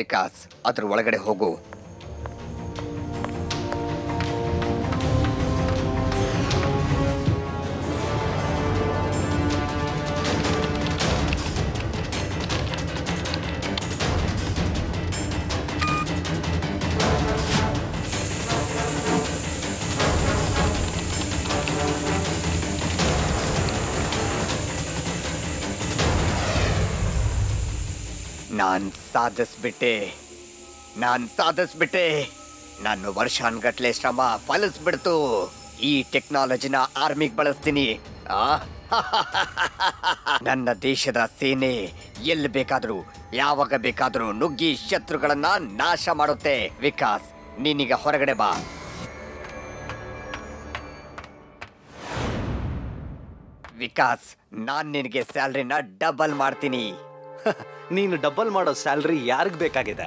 ವಿಕಾಸ್, ಅದ್ರ ಒಳಗಡೆ ಹೋಗು. ನಾನ್ ಸಾಧಿಸ್ಬಿಟ್ಟೆ. ನಾನು ವರ್ಷಾನ್ಗಟ್ಲೆ ಶ್ರಮ ಫಲಿಸ್ಬಿಡ್ತು. ಈ ಟೆಕ್ನಾಲಜಿನ ಆರ್ಮಿಗೆ ಬಳಸ್ತೀನಿ. ನನ್ನ ದೇಶದ ಸೇನೆ ಎಲ್ಲಿ ಬೇಕಾದ್ರೂ ಯಾವಾಗ ಬೇಕಾದ್ರೂ ನುಗ್ಗಿ ಶತ್ರುಗಳನ್ನ ನಾಶ ಮಾಡುತ್ತೆ. ವಿಕಾಸ್, ನೀನೀಗ ಹೊರಗಡೆ ಬಾ. ವಿಕಾಸ್, ನಾನ್ ನಿನಗೆ ಸ್ಯಾಲ್ರಿನ ಡಬಲ್ ಮಾಡ್ತೀನಿ. ನೀನು ಡಬಲ್ ಮಾಡೋ ಸ್ಯಾಲ್ರಿ ಯಾರಿಗ್ ಬೇಕಾಗಿದೆ?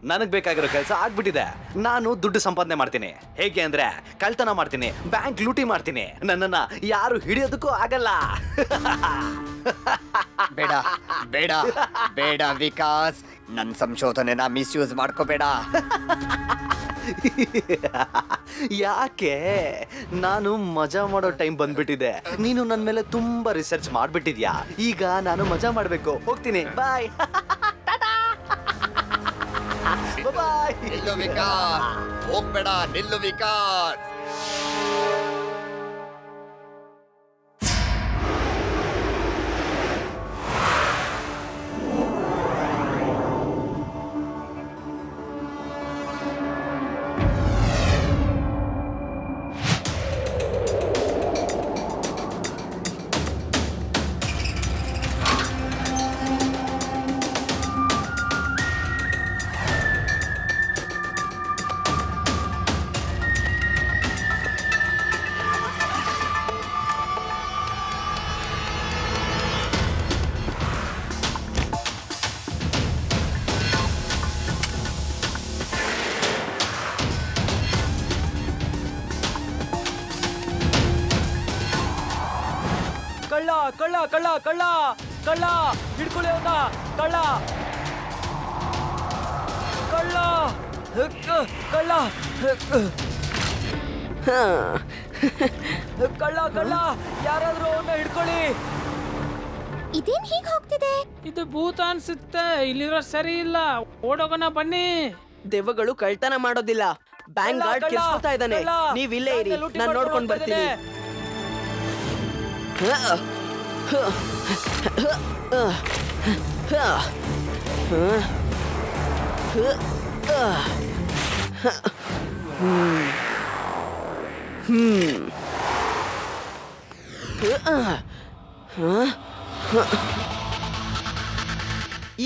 ನನಗ್ ಬೇಕಾಗಿರೋ ಕೆಲಸ ಆಗ್ಬಿಟ್ಟಿದೆ. ನಾನು ದುಡ್ಡು ಸಂಪಾದನೆ ಮಾಡ್ತೀನಿ. ಹೇಗೆ ಅಂದ್ರೆ ಕಳ್ತನ ಮಾಡ್ತೀನಿ, ಬ್ಯಾಂಕ್ ಲೂಟಿ ಮಾಡ್ತೀನಿ. ನನ್ನನ್ನ ಯಾರು ಹಿಡಿಯೋದಕ್ಕೂ ಆಗಲ್ಲ. ಬೇಡ ಬೇಡ ಬೇಡ ವಿಕಾಸ್, ನನ್ನ ಸಂಶೋಧನೆನ ಮಿಸ್ಯೂಸ್ ಮಾಡ್ಕೋಬೇಡ. ಯಾಕೆ? ನಾನು ಮಜಾ ಮಾಡೋ ಟೈಮ್ ಬಂದ್ಬಿಟ್ಟಿದೆ. ನೀನು ನನ್ನ ಮೇಲೆ ತುಂಬಾ ರಿಸರ್ಚ್ ಮಾಡ್ಬಿಟ್ಟಿದ್ಯಾ. ಈಗ ನಾನು ಮಜಾ ಮಾಡ್ಬೇಕು. ಹೋಗ್ತೀನಿ, ಬಾಯ್. ಬಾಯ್. ನಿಲ್ಲು ವಿಕಾಸ್, ಹೋಗ್ಬೇಡ, ನಿಲ್ಲು ವಿಕಾಸ್. ಕಳ್ಳ ಕಳ್ಳ ಕಳ್ಳ ಕಳ್ಳ ಹಿಡ್ಕೊಳ್ಳಿ ಅವನ್ನ. ಕಳ್ಳ ಕಳ್ಳ ಕಳ್ಳ ಕಳ್ಳ ಕಳ್ಳ ಯಾರಾದ್ರೂ ಅವನ್ನ ಹಿಡ್ಕೊಳ್ಳಿ. ಇದೇನ್ ಹೀಗೆ ಹೋಗ್ತಿದೆ? ಇದು ಭೂತ ಅನ್ಸುತ್ತೆ. ಇಲ್ಲಿರೋ ಸರಿ ಇಲ್ಲ, ಓಡೋಗೋಣ ಬನ್ನಿ. ದೆವ್ವಗಳು ಕಳ್ತನ ಮಾಡೋದಿಲ್ಲ. ಬ್ಯಾಂಕ್ ಗಾರ್ಡ್ ಕೆಲ್ಸ್ಕೊತಾ ಇದ್ದಾನೆ. ನೀವ್ ಇಲ್ಲೇ ಇರಿ, ನಾನ್ ನೋಡ್ಕೊಂಡ್ ಬರ್ತೀನಿ.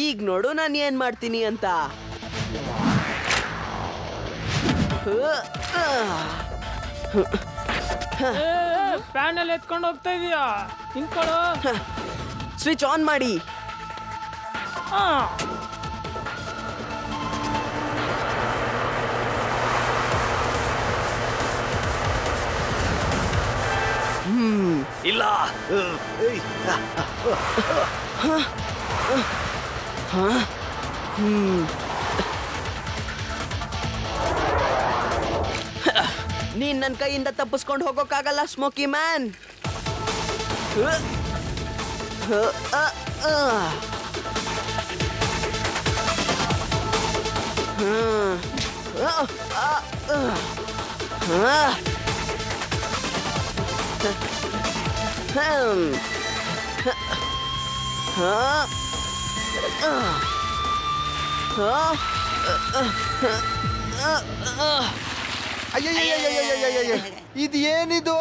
ಈಗ ನೋಡು ನಾನು ಏನ್ ಮಾಡ್ತೀನಿ ಅಂತ. ಪ್ಯಾನಲ್ ಎತ್ಕೊಂಡು ಹೋಗ್ತಾ ಇದೀಯಾ? ನಿಂತ್ಕೊಳ್ಳೋ. ಸ್ವಿಚ್ ಆನ್ ಮಾಡಿ. ಇಲ್ಲ. ನೀನ್ ನನ್ನ ಕೈಯಿಂದ ತಪ್ಪಿಸ್ಕೊಂಡು ಹೋಗೋಕ್ಕಾಗಲ್ಲ ಸ್ಮೋಕಿ ಮ್ಯಾನ್. ಇದೇನಿದು?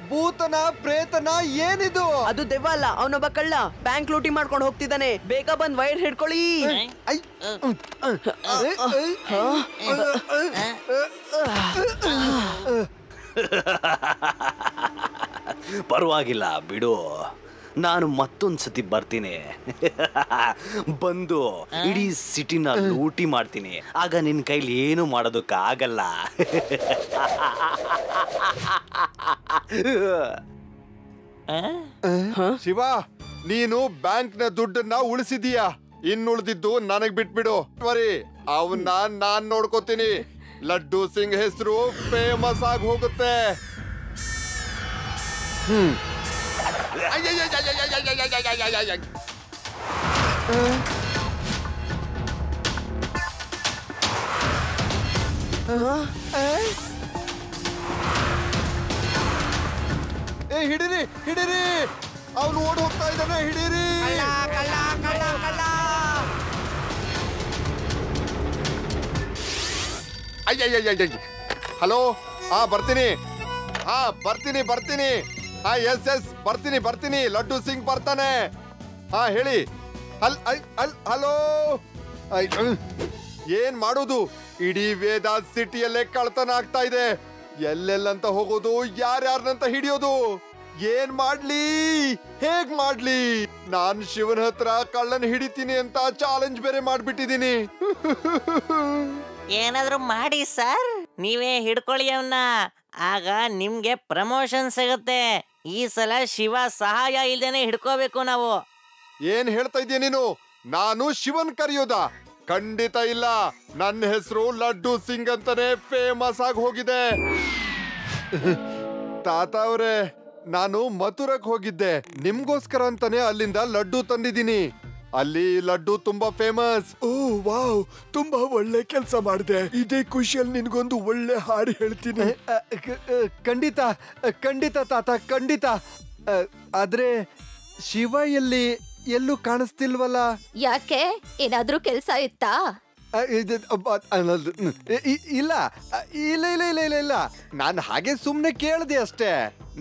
ಭೂತನ ಪ್ರೇತನ ಏನಿದು? ಅದು ದೆವ್ವ ಅಲ್ಲ, ಅವನೊಬ್ಬ ಕಳ್ಳ. ಬ್ಯಾಂಕ್ ಲೂಟಿ ಮಾಡ್ಕೊಂಡು ಹೋಗ್ತಿದ್ದಾನೆ. ಬೇಗ ಬಂದ್ ವೈರ್ ಹಿಡ್ಕೊಳ್ಳಿ. ಪರವಾಗಿಲ್ಲ ಬಿಡು, ನಾನು ಮತ್ತೊಂದ್ಸತಿ ಬರ್ತೀನಿ. ಬಂದು ಇಡೀ ಸಿಟಿನ ಲೂಟಿ ಮಾಡ್ತೀನಿ. ಆಗ ನಿನ್ ಕೈಲಿ ಏನು ಮಾಡೋದಕ್ಕಾಗಲ್ಲ. ಶಿವ, ನೀನು ಬ್ಯಾಂಕ್ನ ದುಡ್ಡನ್ನ ಉಳಿಸಿದೀಯಾ. ಇನ್ನುಳಿದಿದ್ದು ನನಗ್ ಬಿಟ್ಬಿಡು. ಬರೀ ಅವನ್ನ ನಾನ್ ನೋಡ್ಕೋತೀನಿ. ಲಡ್ಡು ಸಿಂಗ್ ಹೆಸರು ಫೇಮಸ್ ಆಗಿ ಹೋಗುತ್ತೆ. ಹಿಡಿರಿ ಹಿಡಿರಿ, ಅವನು ಓಡ್ ಹೋಗ್ತಾ ಇದ್ದಾನೆ, ಹಿಡೀರಿ. ಹಲೋ, ಬರ್ತೀನಿ. ಬರ್ತೀನಿ. ಎಸ್ ಬರ್ತೀನಿ. ಲಡ್ಡು ಸಿಂಗ್ ಬರ್ತಾನೆ. ಹೇಳಿ. ಹಲೋ. ಏನ್ ಮಾಡೋದು? ಇಡೀ ವೇದಾಸ್ ಸಿಟಿಯಲ್ಲೇ ಕಳ್ತನ ಆಗ್ತಾ ಇದೆ. ಎಲ್ಲೆಲ್ಲಂತ ಹೋಗೋದು, ಯಾರ್ಯಾರನಂತ ಹಿಡಿಯೋದು, ಏನ್ ಮಾಡ್ಲಿ, ಹೇಗ್ ಮಾಡ್ಲಿ? ನಾನ್ ಶಿವನ್ ಹತ್ರ ಕಳ್ಳನ್ ಹಿಡಿತೀನಿ ಅಂತ ಚಾಲೆಂಜ್ ಬೇರೆ ಮಾಡ್ಬಿಟ್ಟಿದೀನಿ. ಏನಾದ್ರೂ ಮಾಡಿ ಸರ್, ನೀವೇ ಹಿಡ್ಕೊಳ್ಳಿ ಅವನ್ನ, ಆಗ ನಿಮ್ಗೆ ಪ್ರಮೋಷನ್ ಸಿಗುತ್ತೆ. ಈ ಸಲ ಶಿವ ಸಹಾಯ ಇಲ್ದೇನೆ ಹಿಡ್ಕೋಬೇಕು ನಾವು. ಏನ್ ಹೇಳ್ತಾ ಇದೀಯ ನೀನು? ನಾನು ಶಿವನ್ ಕರೆಯೋದ? ಖಂಡಿತ ಇಲ್ಲ. ನನ್ನ ಹೆಸರು ಲಡ್ಡು ಸಿಂಗ್ ಅಂತಾನೆ ಫೇಮಸ್ ಆಗಿ ಹೋಗಿದೆ. ತಾತ ಅವ್ರೆ, ನಾನು ಮಥುರಕ್ ಹೋಗಿದ್ದೆ. ನಿಮ್ಗೋಸ್ಕರ ಅಂತಾನೆ ಅಲ್ಲಿಂದ ಲಡ್ಡು ತಂದಿದ್ದೀನಿ. ಅಲ್ಲಿ ಲಡ್ಡು ತುಂಬಾ ಫೇಮಸ್. ಓ ವಾವ್, ತುಂಬಾ ಒಳ್ಳೆ ಕೆಲಸ ಮಾಡಿದೆ. ಇದೇ ಖುಷಿಯಲ್ಲಿ ನಿನ್ಗೊಂದು ಒಳ್ಳೆ ಹಾಡು ಹೇಳ್ತೀನಿ. ಖಂಡಿತ ತಾತ, ಖಂಡಿತ. ಆದ್ರೆ ಶಿವ ಎಲ್ಲೂ ಕಾಣಿಸ್ತಿಲ್ವಲ್ಲ? ಯಾಕೆ, ಏನಾದ್ರೂ ಕೆಲ್ಸ ಇತ್ತಾ? ಇಲ್ಲ, ನಾನು ಹಾಗೆ ಸುಮ್ನೆ ಕೇಳ್ದೆ ಅಷ್ಟೇ.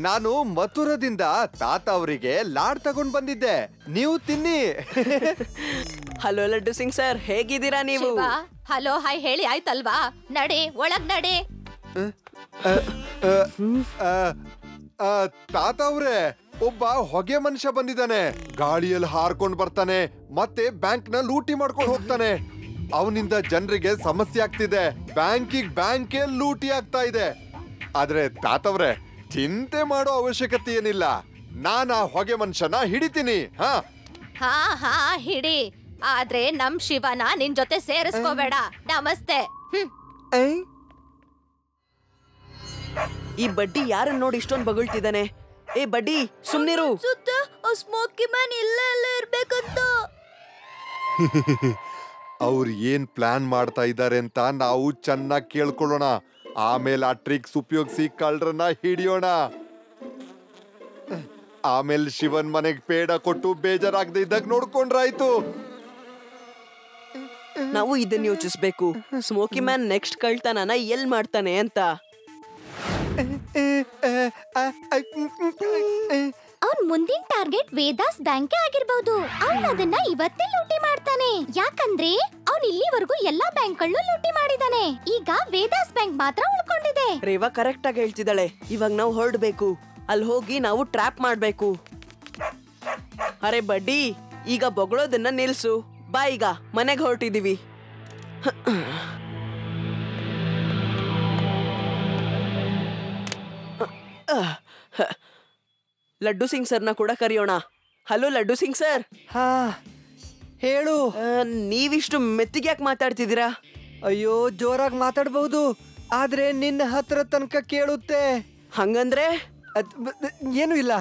ನಾನು ಮಥುರದಿಂದ ತಾತ ಅವರಿಗೆ ಲಾಡ್ ತಗೊಂಡ್ ಬಂದಿದ್ದೆ, ನೀವು ತಿನ್ನಿ. ಹಲೋ ಲಡ್ಡು ಸಿಂಗ್ ಸರ್, ಹೇಗಿದ್ದೀರಾ ನೀವು? ಹಲೋ ಹಾಯ್ ಹೇಳಿ ಆಯ್ತಲ್ವಾ? ನಡೆ ಒಳಗ್ ನಡೆ. ತಾತ ಅವ್ರೆ, ಒಬ್ಬ ಹೊಗೆ ಮನುಷ್ಯ ಬಂದಿದ್ದಾನೆ. ಗಾಳಿಯಲ್ಲಿ ಹಾರ್ಕೊಂಡ್ ಬರ್ತಾನೆ, ಮತ್ತೆ ಬ್ಯಾಂಕ್ ನ ಲೂಟಿ ಮಾಡ್ಕೊಂಡು ಹೋಗ್ತಾನೆ. ಅವನಿಂದ ಜನರಿಗೆ ಸಮಸ್ಯೆ ಆಗ್ತಿದೆ. ಬ್ಯಾಂಕೇ ಲೂಟಿ ಆಗ್ತಾ ಇದೆ. ಆದ್ರೆ ತಾತವ್ರೆ, ಚಿಂತೆ ಮಾಡೋ ಅವಶ್ಯಕತೆ ಏನಿಲ್ಲ. ನಾನ್ ಆ ಹೊಗೆ ಮನುಷ್ಯನ ಹಿಡಿತೀನಿ. ಹಾ ಹಿಡಿ, ಆದ್ರೆ ನಮ್ ಶಿವನ ನಿನ್ ಜೊತೆ ಸೇರಿಸ್ಕೋಬೇಡ. ನಮಸ್ತೆ. ಈ ಬಡ್ಡಿ ಯಾರನ್ನ ನೋಡಿ ಇಷ್ಟೊಂದು ಬಗಳ್ತಿದ್ದಾನೆ? ಏ ಬಡ್ಡಿ, ಸುಮ್ನಿರು. ಸ್ಮೋಕಿ ಮ್ಯಾನ್ ಇಲ್ಲೇ ಇರ್ಬೇಕಂತ. ಅವ್ರು ಏನ್ ಪ್ಲಾನ್ ಮಾಡ್ತಾ ಇದ್ದಾರೆ ಅಂತ ನಾವು ಚೆನ್ನಾಗಿ ಕೇಳ್ಕೊಳ್ಳೋಣ. ಆಮೇಲೆ ಆ ಟ್ರಿಕ್ಸ್ ಉಪಯೋಗಿಸಿ ಕಳ್ಳರನ್ನ ಹಿಡಿಯೋಣ. ಆಮೇಲೆ ಶಿವನ್ ಮನೆಗ್ ಪೇಡ ಕೊಟ್ಟು ಬೇಜಾರಾಗದೆ ಇದ್ದಾಗ ನೋಡ್ಕೊಂಡ್ರಾಯ್ತು. ನಾವು ಇದನ್ನ ಯೋಚಿಸ್ಬೇಕು, ಸ್ಮೋಕಿ ಮ್ಯಾನ್ ನೆಕ್ಸ್ಟ್ ಕಳ್ತನನ ಎಲ್ ಮಾಡ್ತಾನೆ ಅಂತ. ಅವ್ನ್ ಮುಂದಿನ ಟಾರ್ಗೆಟ್ ವೇದಾಸ್ ಬ್ಯಾಂಕ್ ಆಗಿರ್ಬಹುದು. ಅವ್ನ್ ಅದನ್ನ ಇವತ್ತೇ ಲೂಟಿ ಮಾಡ್ತಾನೆ. ಯಾಕಂದ್ರೆ ಅವ್ನ್ ಇಲ್ಲಿವರೆಗೂ ಎಲ್ಲಾ ಬ್ಯಾಂಕ್ಗಳನ್ನು ಲೂಟಿ ಮಾಡಿದಾನೆ. ಈಗ ವೇದಾಸ್ ಬ್ಯಾಂಕ್ ಮಾತ್ರ ಉಳ್ಕೊಂಡಿದೆ. ರೇವಾ ಕರೆಕ್ಟ್ ಆಗಿ ಹೇಳ್ತಿದ್ದಾಳೆ. ಇವಾಗ ನಾವು ಹೊರಡ್ಬೇಕು. ಅಲ್ಲಿ ಹೋಗಿ ನಾವು ಟ್ರ್ಯಾಪ್ ಮಾಡ್ಬೇಕು. ಅರೆ ಬಡ್ಡಿ, ಈಗ ಬೊಗಳೋದನ್ನ ನಿಲ್ಸು. ಬಾ, ಈಗ ಮನೆಗೆ ಹೊರಟಿದೀವಿ. ಲಡ್ಡು ಸಿಂಗ್ ಸರ್ನ ಕೂಡ ಕರೆಯೋಣ. Hello laddu Singh sir. ಹೇಳು. ನೀವಿಷ್ಟು ಮೆತ್ತಿಗೆ ಯಾಕೆ ಮಾತಾಡ್ತಿದ್ದೀರಾ? ಅಯ್ಯೋ, ಜೋರಾಗಿ ಮಾತಾಡ್ಬಹುದು, ಆದ್ರೆ ನಿನ್ನ ಹತ್ರ ತನಕ ಕೇಳುತ್ತೆ. ಹಂಗಂದ್ರೆ ಏನು ಇಲ್ಲ,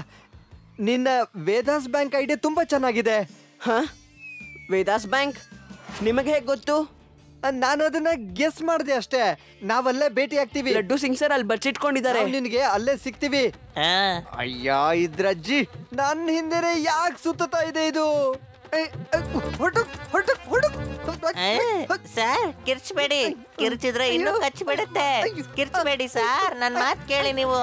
ನಿನ್ನ ವೇದಾಸ್ ಬ್ಯಾಂಕ್ ಐಡಿಯಾ ತುಂಬಾ ಚೆನ್ನಾಗಿದೆ. ವೇದಾಸ್ ಬ್ಯಾಂಕ್ ನಿಮಗೆ ಹೇಗೆ ಗೊತ್ತು? ನಾನು ಅದನ್ನ ಗೆಸ್ ಮಾಡಿದೆ ಅಷ್ಟೇ. ನಾವಲ್ಲೇ ಭೇಟಿ ಆಗ್ತೀವಿ. ಲಡ್ಡು ಸಿಂಗ್ ಸರ್ ಅಲ್ಲಿ ಬಚ್ಚಿಟ್ಕೊಂಡಿದ್ದಾರೆ. ನಿನ್ಗೆ ಅಲ್ಲೇ ಸಿಗ್ತೀವಿ. ಅಯ್ಯ, ಇದ್ರಜ್ಜಿ ನನ್ನ ಹಿಂದೆನೆ ಯಾಕೆ ಸುತ್ತಾ ಇದೆ ಇದು? ಸರ್ ಕಿರ್ಚ್ಬೇಡಿ, ಕಿರ್ಚಿದ್ರೆ ಇನ್ನೂ ಕಚ್ಚಿಬಿಡುತ್ತೆ. ಕಿರ್ಚ್ಬೇಡಿ ಸರ್, ನನ್ನ ಮಾತು ಕೇಳಿ ನೀವು.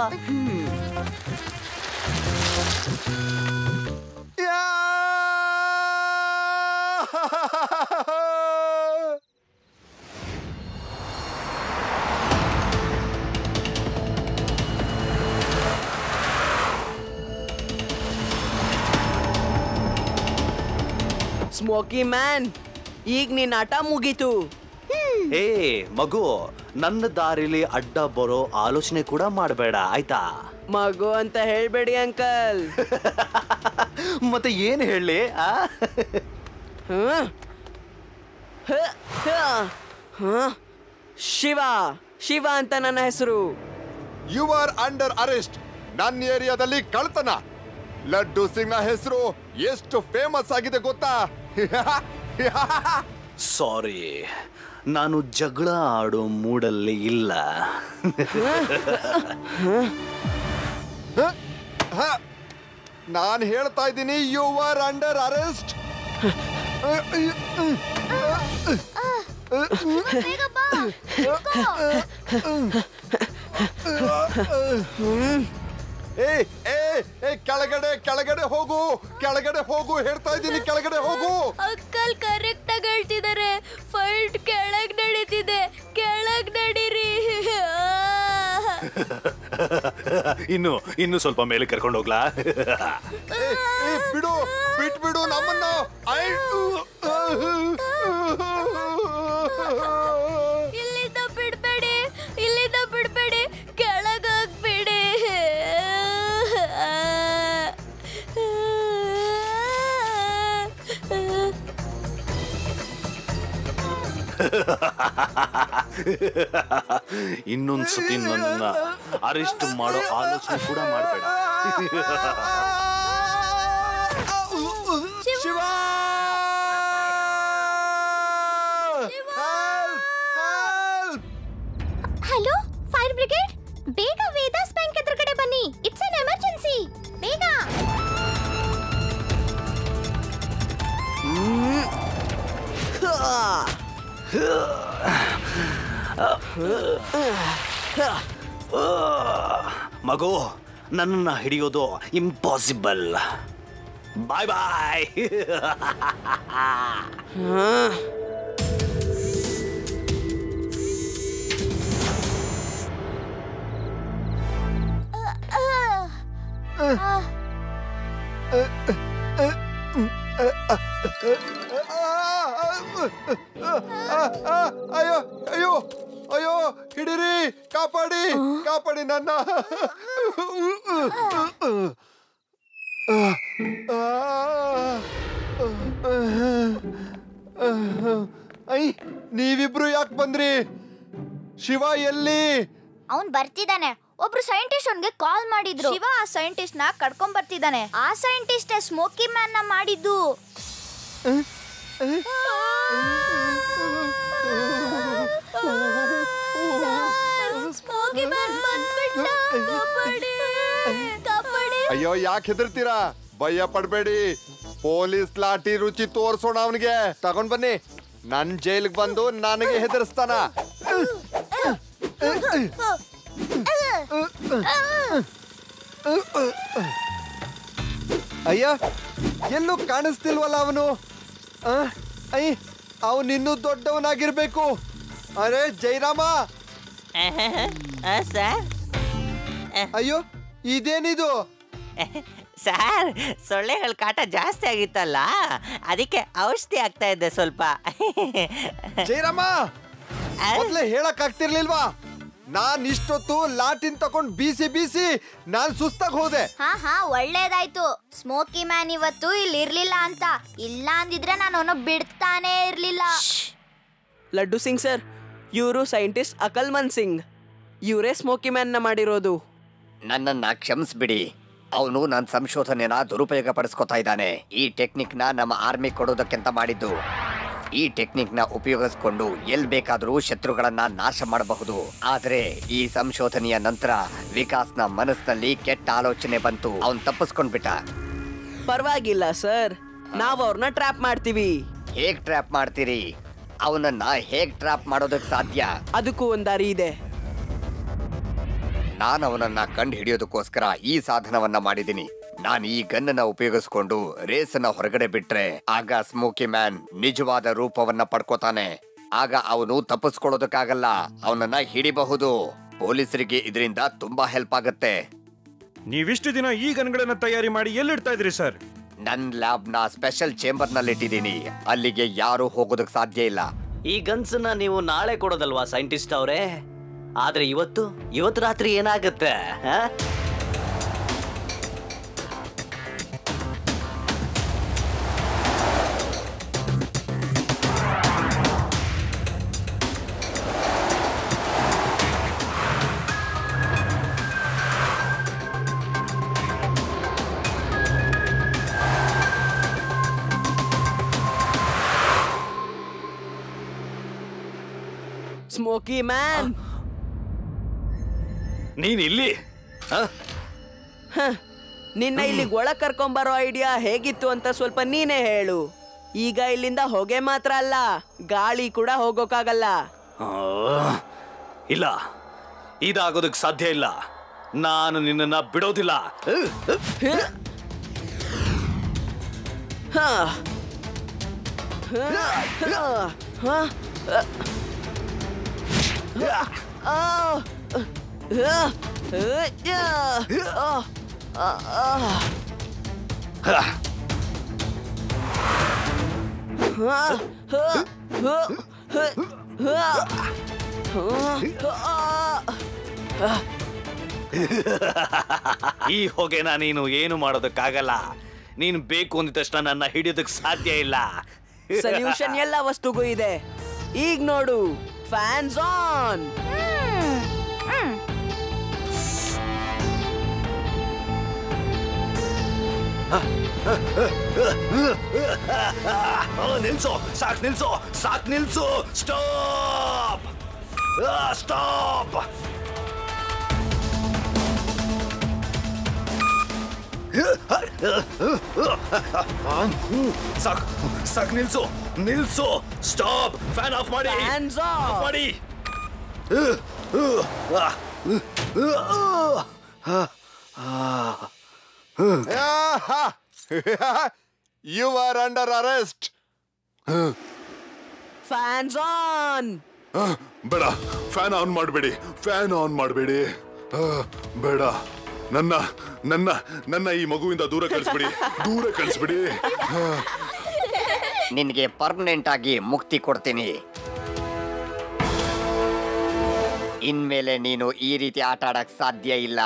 ಸ್ಮೋಕಿ ಮ್ಯಾನ್, ಈಗ ನಿನ್ನ ಆಟ ಮುಗೀತು. ಏ ಮಗು, ನನ್ನ ದಾರಿಲಿ ಅಡ್ಡ ಬರೋ ಆಲೋಚನೆ ಕೂಡ ಮಾಡಬೇಡ, ಆಯ್ತಾ? ಮಗು ಅಂತ ಹೇಳ್ಬೇಡಿ ಅಂಕಲ್. ಮತ್ತೆ ಏನ್ ಹೇಳಿ? ಶಿವ ಶಿವ ಅಂತ ನನ್ನ ಹೆಸರು. You are under arrest. ನನ್ನ ಏರಿಯಾದಲ್ಲಿ ಕಳ್ತನ. ಲಡ್ಡು ಸಿಂಗ್ ನ ಹೆಸರು ಎಷ್ಟು ಫೇಮಸ್ ಆಗಿದೆ ಗೊತ್ತಾ? ಸಾರಿ, ನಾನು ಜಗಳ ಆಡೋ ಮೂಡಲ್ಲಿ ಇಲ್ಲ. ನಾನು ಹೇಳ್ತಾ ಇದ್ದೀನಿ, ಯು ಆರ್ ಅಂಡರ್ ಅರೆಸ್ಟ್. ಕೆಳಗಡೆ ಕೆಳಗಡೆ ಹೋಗು, ಕೆಳಗಡೆ ಹೋಗು ಹೇಳ್ತಾ ಇದ್ದೀನಿ, ಕೆಳಗಡೆ ಹೋಗು. ಅಂಕಲ್ ಕರೆಕ್ಟ್ ಆಗಿ ಹೇಳ್ತಿದ್ದಾರೆ. ಫೈಟ್ ಕೆಳಗ್ ನಡೀತಿದೆ, ಕೆಳಗ್ ನಡೀರಿ. ಇನ್ನು ಸ್ವಲ್ಪ ಮೇಲೆ ಕರ್ಕೊಂಡು ಹೋಗ್ಲಾ? ಬಿಡು, ಬಿಟ್ಬಿಡು ನಮ್ಮನ್ನ. ಇಲ್ಲಿಂದ ಬಿಡ್ಬೇಡಿ, ಇಲ್ಲಿಂದ ಬಿಡ್ಬೇಡಿ, ಕೆಳಗ್ ಹೋಗ್ಬೇಡಿ. ಇನ್ನೊಂದ್ಸತಿ ನನ್ನ ಅರೆಸ್ಟ್ ಮಾಡೋ ಆಲೋಚನೆ ಕೂಡ ಮಾಡಬೇಡ. ಶಿವ! ಹಲೋ, ಫೈರ್ ಬ್ರಿಗೇಡ್, ಬೇಗ ವೇದಾಸ್ ಬ್ಯಾಂಕ್ ಎದುರುಗಡೆ ಬನ್ನಿ. ಇಟ್ಸ್ ಅನ್ ಎಮರ್ಜೆನ್ಸಿ, ಬೇಗ. ಮಗು, ನನ್ನನ್ನ ಹಿಡಿಯೋದು ಇಂಪಾಸಿಬಲ್. ಬಾಯ್ ಬಾಯ್. ಅಯ್ಯೋ ಅಯ್ಯೋ ಅಯ್ಯೋ, ಹಿಡಿರಿ, ಕಾಪಾಡಿ, ಕಾಪಾಡಿ ನನ್ನ. ನೀವಿಬ್ರು ಯಾಕೆ ಬಂದ್ರಿ? ಶಿವ ಎಲ್ಲಿ? ಅವ್ನ್ ಬರ್ತಿದ್ದಾನೆ. ಒಬ್ರು ಸೈಂಟಿಸ್ಟ್ ಅವನ್ಗೆ ಕಾಲ್ ಮಾಡಿದ್ರು. ಶಿವ ಆ ಸೈಂಟಿಸ್ಟ್ ನ ಕಡ್ಕೊಂಡ್ ಬರ್ತಿದ್ದಾನೆ. ಆ ಸೈಂಟಿಸ್ಟ್ ಸ್ಮೋಕಿ ಮ್ಯಾನ್ ನ ಮಾಡಿದ್ದು. ಸ್ಮೋಕಿ ಮ್ಯಾನ್ ಬಂದ್ಬಿಟ್ಟ. ಅಯ್ಯೋ, ಯಾಕೆ ಹೆದರ್ತೀರಾ? ಭಯ ಪಡ್ಬೇಡಿ. ಪೊಲೀಸ್ ಲಾಠಿ ರುಚಿ ತೋರ್ಸೋಣ ಅವನಿಗೆ. ತಗೊಂಡ್ ಬನ್ನಿ. ನನ್ ಜೈಲ್ಗೆ ಬಂದು ನನಗೆ ಹೆದರ್ಸ್ತಾನ. ಅಯ್ಯ, ಎಲ್ಲೂ ಕಾಣಿಸ್ತಿಲ್ವಲ್ಲ ಅವನು. ಅವನಿನ್ನೂ ದೊಡ್ಡವನಾಗಿರ್ಬೇಕು. ಅರೆ ಜೈರಾಮ! ಸರ್, ಅಯ್ಯೋ, ಇದೇನಿದು? ಸರ್, ಸೊಳ್ಳೆಗಳ ಕಾಟ ಜಾಸ್ತಿ ಆಗಿತ್ತಲ್ಲ, ಅದಕ್ಕೆ ಔಷಧಿ ಆಗ್ತಾ ಇದ್ದೆ ಸ್ವಲ್ಪ. ಜೈರಾಮ, ಮೊದ್ಲೇ ಹೇಳಕ್ ಆಗ್ತಿರ್ಲಿಲ್ವಾ? ನಾನ್ ಇಷ್ಟೊತ್ತು ಲಾಟಿನ್ ತಕೊಂಡ್ ಬೀಸಿ ನಾನ್ ಸುಸ್ತಾಗ್ ಹೋದೆ. ಹಾ, ಒಳ್ಳೇದಾಯ್ತು. ಸ್ಮೋಕಿ ಮ್ಯಾನ್ ಇವತ್ತು ಇಲ್ಲಿ ಇರ್ಲಿಲ್ಲ ಅಂತ. ಇಲ್ಲ ಅಂದಿದ್ರೆ ನಾನು ಅವನು ಬಿಡ್ತಾನೆ ಇರ್ಲಿಲ್ಲ. ಲಡ್ಡು ಸಿಂಗ್ ಸರ್, ಇವರು ಸೈಂಟಿಸ್ಟ್ ಅಕಲ್ಮನ್ ಸಿಂಗ್. ಇವರೇ ಸ್ಮೋಕಿ ಮ್ಯಾನ್ ನ ಮಾಡಿರೋದು. ನನ್ನನ್ನ ಕ್ಷಮಿಸ್ಬಿಡಿ. ಅವನು ನನ್ನ ಸಂಶೋಧನೆನ ದುರುಪಯೋಗ ಪಡಿಸ್ಕೊತಾ ಇದ್ದಾನೆ. ಈ ಟೆಕ್ನಿಕ್ ನ ನಮ್ಮ ಆರ್ಮಿ ಕೊಡೋದಕ್ಕಿಂತ ಮಾಡಿದ್ದು. ಈ ಟೆಕ್ನಿಕ್ ನ ಉಪಯೋಗಿಸ್ಕೊಂಡು ಎಲ್ ಬೇಕಾದ್ರೂ ಶತ್ರುಗಳನ್ನ ನಾಶ ಮಾಡಬಹುದು. ಆದ್ರೆ ಈ ಸಂಶೋಧನೆಯ ನಂತರ ವಿಕಾಸ್ನ ಮನಸ್ಸಿನಲ್ಲಿ ಕೆಟ್ಟ ಆಲೋಚನೆ ಬಂತು. ಅವನ್ ತಪ್ಪಿಸ್ಕೊಂಡ್ಬಿಟ್ಟ. ಪರವಾಗಿಲ್ಲ ಸರ್, ನಾವು ಅವ್ರನ್ನ ಟ್ರ್ಯಾಪ್ ಮಾಡ್ತೀವಿ. ಹೇಗ್ ಟ್ರ್ಯಾಪ್ ಮಾಡ್ತೀರಿ? ಅವನನ್ನ ಹೇಗ್ ಟ್ರ್ಯಾಪ್ ಮಾಡೋದಕ್ಕೆ ಸಾಧ್ಯ? ಅದಕ್ಕೂ ಒಂದ್ ದಾರಿ ಇದೆ. ನಾನು ಅವನನ್ನ ಕಂಡು ಹಿಡಿಯೋದಕ್ಕೋಸ್ಕರ ಈ ಸಾಧನವನ್ನ ಮಾಡಿದ್ದೀನಿ. ನಾನು ಈ ಗನ್ನನ್ನ ಉಪಯೋಗಿಸ್ಕೊಂಡು ರೇಸನ್ನ ಹೊರಗಡೆ ಬಿಟ್ರೆ ಆಗ ಸ್ಮೋಕಿ ಮ್ಯಾನ್ ನಿಜವಾದ ರೂಪವನ್ನ ಪಡ್ಕೋತಾನೆ. ಆಗ ಅವನು ತಪ್ಪಿಸ್ಕೊಳ್ಳೋದಕ್ಕಾಗಲ್ಲ, ಅವನನ್ನ ಹಿಡಿಬಹುದು. ಪೊಲೀಸರಿಗೆ ಇದರಿಂದ ತುಂಬಾ ಹೆಲ್ಪ್ ಆಗತ್ತೆ. ನೀವಿಷ್ಟು ದಿನ ಈ ಗನ್ಗಳನ್ನ ತಯಾರಿ ಮಾಡಿ ಎಲ್ಲಿಡ್ತಾ ಇದ್ರಿ ಸರ್? ನನ್ನ ಲ್ಯಾಬ್ ನ ಸ್ಪೆಷಲ್ ಚೇಂಬರ್ ನಲ್ಲಿ ಇಟ್ಟಿದ್ದೀನಿ. ಅಲ್ಲಿಗೆ ಯಾರು ಹೋಗೋದಕ್ಕೆ ಸಾಧ್ಯ ಇಲ್ಲ. ಈ ಗನ್ಸನ್ನ ನೀವು ನಾಳೆ ಕೊಡೋದಲ್ವಾ ಸೈಂಟಿಸ್ಟ್ ಅವರೇ? ಆದ್ರೆ ಇವತ್ತು ರಾತ್ರಿ ಏನಾಗುತ್ತೆ? Smoky man. ನೀನ್ ಇಲ್ಲಿ ನಿನ್ನ ಇಲ್ಲಿಗೆ ಒಳಗ್ ಕರ್ಕೊಂಬರೋ ಐಡಿಯಾ ಹೇಗಿತ್ತು ಅಂತ ಸ್ವಲ್ಪ ನೀನೇ ಹೇಳು. ಈಗ ಇಲ್ಲಿಂದ ಹೊಗೆ ಮಾತ್ರ ಅಲ್ಲ, ಗಾಳಿ ಕೂಡ ಹೋಗೋಕ್ಕಾಗಲ್ಲ. ಇಲ್ಲ, ಇದಾಗೋದಕ್ಕೆ ಸಾಧ್ಯ ಇಲ್ಲ. ನಾನು ನಿನ್ನನ್ನ ಬಿಡೋದಿಲ್ಲ. ಈ ಹೊಗೆನ ನೀನು ಏನು ಮಾಡೋದಕ್ಕಾಗಲ್ಲ. ನೀನು ಬೇಕು ಅಂದ ತಕ್ಷಣ ನನ್ನ ಹಿಡಿಯೋದಕ್ಕೆ ಸಾಧ್ಯ ಇಲ್ಲ. ಸೊಲ್ಯೂಷನ್ ಎಲ್ಲ ವಸ್ತುಗೂ ಇದೆ. ಈಗ ನೋಡು, ಫ್ಯಾನ್ಸ್ ಆನ್. ನಿಲ್ಸು, ಸಾಕ್ ನಿಲ್ಸು, ಸಾಕ್ ನಿಲ್ಸು. Stop, stop. ಸಾಕ್, ಸಾಕ್ ನಿಲ್ಸು, ನಿಲ್ಸು. ಸ್ಟಾಪ್. ಫ್ಯಾನ್ ಆಫ್ ಮಾಡಿ, ಫ್ಯಾನ್ಸ್ ಆಫ್ ಮಾಡಿ. You are under arrest. Fans on. ಬೇಡ, ಫ್ಯಾನ್ ಆನ್ ಮಾಡಬೇಡಿ, ಫ್ಯಾನ್ ಆನ್ ಮಾಡಬೇಡಿ. ಬೇಡ, ನನ್ನ ನನ್ನ ನನ್ನ ಈ ಮಗುವಿಂದ ದೂರ ಕಳಿಸ್ಬಿಡಿ, ದೂರ ಕಳಿಸ್ಬಿಡಿ. ನಿನ್ಗೆ ಪರ್ಮನೆಂಟ್ ಆಗಿ ಮುಕ್ತಿ ಕೊಡ್ತೀನಿ. ಇನ್ಮೇಲೆ ನೀನು ಈ ರೀತಿ ಆಟ ಆಡಕ್ ಸಾಧ್ಯ ಇಲ್ಲ.